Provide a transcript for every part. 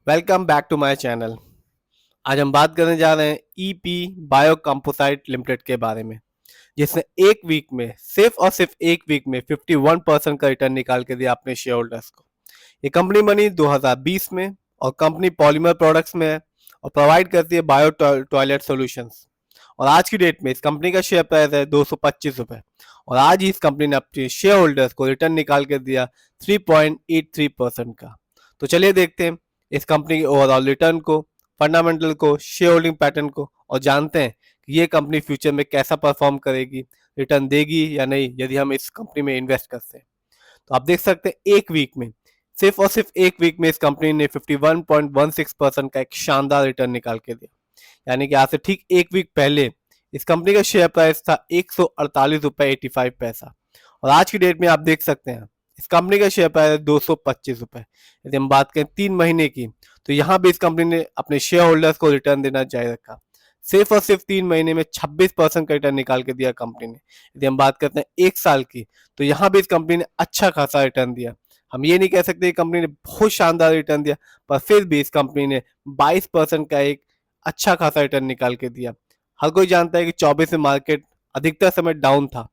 Welcome back to my channel. आज हम बात करने जा रहे हैं ईपी बायो कंपोसाइट लिमिटेड के बारे में, जिसने एक वीक में सिर्फ एक वीक में 51% का रिटर्न निकाल के दिया अपने शेयर होल्डर्स को। ये कंपनी बनी 2020 में और कंपनी पॉलीमर प्रोडक्ट्स में है और प्रोवाइड करती है बायो टॉयलेट सॉल्यूशंस। और आज की डेट में इस कंपनी का शेयर प्राइस है 225 रुपए और आज ही इस कंपनी ने अपने शेयर होल्डर्स को रिटर्न निकाल के दिया 3.83% का। तो चलिए देखते हैं इस कंपनी के ओवरऑल रिटर्न को, फंडामेंटल को, शेयर होल्डिंग पैटर्न को और जानते हैं कि ये कंपनी फ्यूचर में कैसा परफॉर्म करेगी, रिटर्न देगी या नहीं यदि हम इस कंपनी में इन्वेस्ट करते हैं। तो आप देख सकते हैं एक वीक में सिर्फ एक वीक में इस कंपनी ने 51.16% का एक शानदार रिटर्न निकाल के दिया। यानी कि आज से ठीक एक वीक पहले इस कंपनी का शेयर प्राइस था 148 रुपए 85 पैसा और आज की डेट में आप देख सकते हैं इस कंपनी का शेयर प्राइस है 225 रुपए। यदि हम बात करें 3 महीने की तो यहाँ भी इस कंपनी ने अपने शेयर होल्डर्स को रिटर्न देना जारी रखा। सिर्फ 3 महीने में 26% का रिटर्न निकाल के दिया कंपनी ने। यदि हम बात करते हैं एक साल की तो यहाँ भी इस कंपनी ने अच्छा खासा रिटर्न दिया। हम ये नहीं कह सकते कंपनी ने बहुत शानदार रिटर्न दिया, पर फिर भी इस कंपनी ने 22% का एक अच्छा खासा रिटर्न निकाल के दिया। हर कोई जानता है कि 24 में मार्केट अधिकतर समय डाउन था,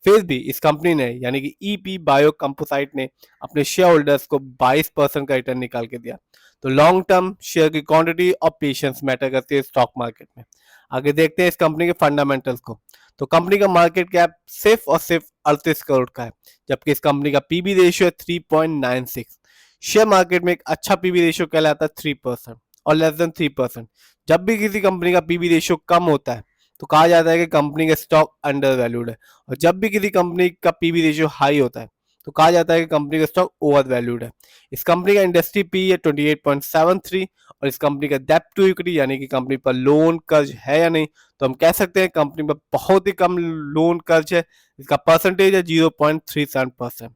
फिर भी इस कंपनी ने यानी कि ईपी बायो कंपोसाइट ने अपने शेयर होल्डर्स को 22% का रिटर्न निकाल के दिया। तो लॉन्ग टर्म शेयर की क्वांटिटी और पेशेंस मैटर करती है स्टॉक मार्केट में। आगे देखते हैं इस कंपनी के फंडामेंटल्स को। तो कंपनी का मार्केट कैप सिर्फ 38 करोड़ का है, जबकि इस कंपनी का पीबी रेशियो है 3.96। शेयर मार्केट में एक अच्छा पीबी रेशियो कहलाता है 3% और लेस देन 3%। जब भी किसी कंपनी का पीबी रेशियो कम होता है तो कहा जाता है कि कंपनी का स्टॉक अंडर वैल्यूड है, और जब भी किसी कंपनी का पीबी रेशियो हाई होता है तो कहा जाता है कि कंपनी का स्टॉक ओवर वैल्यूड है। इस कंपनी का इंडस्ट्री पी है 28.73 और इस कंपनी का डेब्ट टू इक्विटी यानी कि कंपनी पर लोन कर्ज है या नहीं, तो हम कह सकते हैं कंपनी पर बहुत ही कम लोन कर्ज है। इसका परसेंटेज है 0.37%।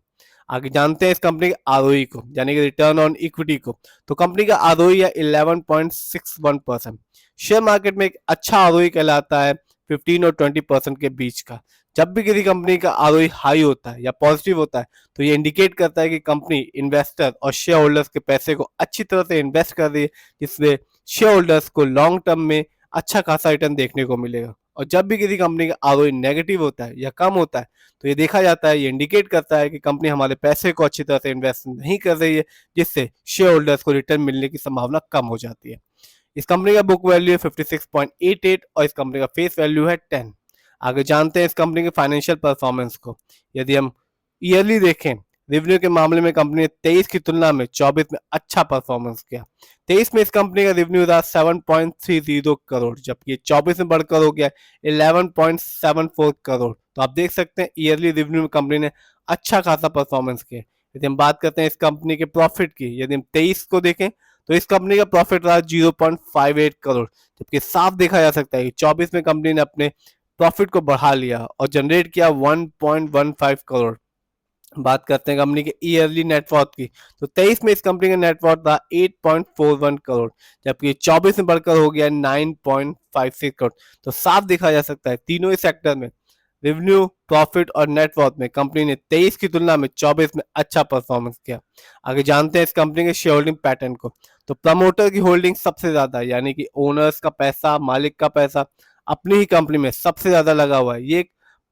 आगे जानते हैं इस कंपनी के आरओई को यानी कि रिटर्न ऑन इक्विटी को। तो कंपनी का आरओई है 11.61%। शेयर मार्केट में एक अच्छा आरओई कहलाता है 15 और 20% के बीच का। जब भी किसी कंपनी का आरओई हाई होता है या पॉजिटिव होता है तो ये इंडिकेट करता है कि कंपनी इन्वेस्टर और शेयर होल्डर्स के पैसे को अच्छी तरह से इन्वेस्ट कर रही है, जिससे शेयर होल्डर्स को लॉन्ग टर्म में अच्छा खासा रिटर्न देखने को मिलेगा। और जब भी किसी कंपनी का आरओई नेगेटिव होता है या कम होता है तो ये देखा जाता है, ये इंडिकेट करता है कि कंपनी हमारे पैसे को अच्छी तरह से इन्वेस्ट नहीं कर रही है, जिससे शेयर होल्डर्स को रिटर्न मिलने की संभावना कम हो जाती है। इस कंपनी का बुक वैल्यू है 56.88 और इस कंपनी का फेस वैल्यू है 10। आगे जानते हैं इस कंपनी के फाइनेंशियल परफॉर्मेंस को। यदि हम ईयरली देखें, रेवेन्यू के मामले में कंपनी ने 23 की तुलना में 24 में अच्छा परफॉर्मेंस किया। 23 में इस कंपनी का रेवेन्यू था 7.30 करोड़, जबकि 24 में बढ़कर हो गया 11.74 करोड़। तो आप देख सकते हैं ईयरली रेवेन्यू में कंपनी ने अच्छा खासा परफॉर्मेंस किया। यदि हम बात करते हैं इस कंपनी के प्रॉफिट की, यदि हम 23 को देखें तो इस कंपनी का प्रॉफिट रहा 0.58 करोड़, जबकि साफ देखा जा सकता है कि 24 में कंपनी ने अपने प्रॉफिट को बढ़ा लिया और जनरेट किया 1.15 करोड़। बात करते हैं कंपनी के ईयरली नेटवर्थ की, तो 23 में इस कंपनी का नेटवर्थ था 8.41 करोड़, जबकि 24 में बढ़कर हो गया 9.56 करोड़। तो साफ देखा जा सकता है तीनों ही सेक्टर में रेवेन्यू, प्रॉफिट और नेटवर्थ में कंपनी ने 23 की तुलना में 24 में अच्छा परफॉर्मेंस किया। आगे जानते हैं इस कंपनी के शेयर होल्डिंग पैटर्न को। तो प्रमोटर की होल्डिंग सबसे ज्यादा है, यानी कि ओनर्स का पैसा, मालिक का पैसा अपनी ही कंपनी में सबसे ज्यादा लगा हुआ है। ये एक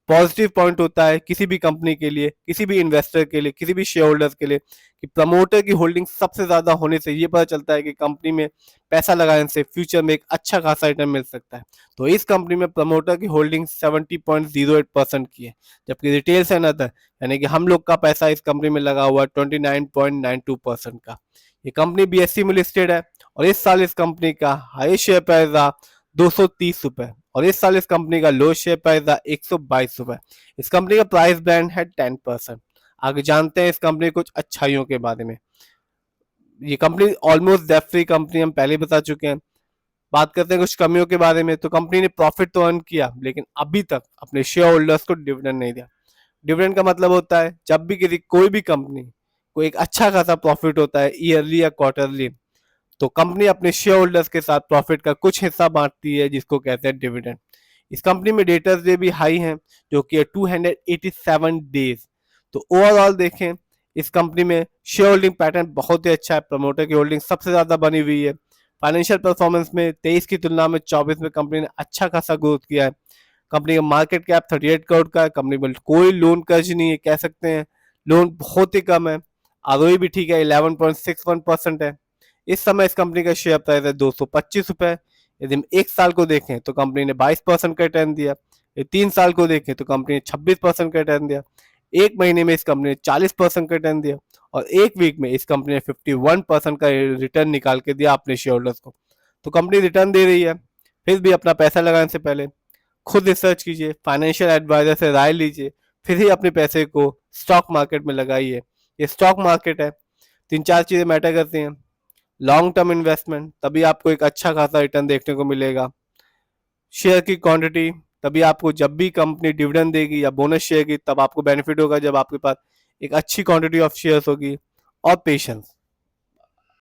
पॉजिटिव पॉइंट होता है किसी भी कंपनी के लिए, किसी भी इन्वेस्टर के लिए, किसी भी शेयर होल्डर्स के लिए, कि प्रमोटर की होल्डिंग सबसे ज्यादा होने से ये पता चलता है कि कंपनी में पैसा लगाने से फ्यूचर में एक अच्छा खासा रिटर्न मिल सकता है। तो इस कंपनी में प्रमोटर की होल्डिंग 70.08% की है, जबकि रिटेल्स एंड अदर यानी कि हम लोग का पैसा इस कंपनी में लगा हुआ है 29.92% का। ये कंपनी बीएससी में लिस्टेड है और इस साल इस कंपनी का हाई शेयर प्राइस रहा 230 रुपए और इस साल इस कंपनी का लो शेयर प्राइस रहा 122 रुपए। इस कंपनी का प्राइस बैंड है 10%। आगे जानते हैं इस कंपनी कुछ अच्छाइयों के बारे में। ये company almost debt free company, हम पहले बता चुके हैं। बात करते हैं कुछ कमियों के बारे में। तो कंपनी ने प्रॉफिट तो अर्न किया लेकिन अभी तक अपने शेयर होल्डर्स को डिविडेंड नहीं दिया। डिविडेंड का मतलब होता है जब भी किसी कोई भी कंपनी को एक अच्छा खासा प्रॉफिट होता है ईयरली या क्वार्टरली, तो कंपनी अपने शेयर होल्डर्स के साथ प्रॉफिट का कुछ हिस्सा बांटती है, जिसको कहते हैं डिविडेंड। इस कंपनी में डेटर्स डे भी हाई हैं जो कि 287 डेज। तो ओवरऑल देखें इस कंपनी में शेयर होल्डिंग पैटर्न बहुत ही अच्छा है, प्रमोटर की होल्डिंग सबसे ज्यादा बनी हुई है। फाइनेंशियल परफॉर्मेंस में 23 की तुलना में 24 में कंपनी ने अच्छा खासा ग्रोथ किया है। कंपनी का मार्केट कैप 38 करोड़ का है। कंपनी में कोई लोन कर्ज नहीं है, कह सकते हैं लोन बहुत ही कम है। आरओई भी ठीक है, 11.61% है। इस समय इस कंपनी का शेयर प्राइस है 225 रुपए। यदि हम एक साल को देखें तो कंपनी ने 22% का रिटर्न दिया। ये 3 साल को देखें तो कंपनी ने 26% का रिटर्न दिया। एक महीने में इस कंपनी ने 40% का रिटर्न दिया और एक वीक में इस कंपनी ने 51% का रिटर्न निकाल के दिया अपने शेयर होल्डर्स को। तो कंपनी रिटर्न दे रही है। फिर भी अपना पैसा लगाने से पहले खुद रिसर्च कीजिए, फाइनेंशियल एडवाइजर से राय लीजिए, फिर ही अपने पैसे को स्टॉक मार्केट में लगाइए। ये स्टॉक मार्केट है, तीन चार चीजें मैटर करती हैं। लॉन्ग टर्म इन्वेस्टमेंट, तभी आपको एक अच्छा खासा रिटर्न देखने को मिलेगा। शेयर की क्वांटिटी, तभी आपको जब भी कंपनी डिविडेंड देगी या बोनस शेयर की तब आपको बेनिफिट होगा जब आपके पास एक अच्छी क्वांटिटी ऑफ शेयर्स होगी। और पेशेंस,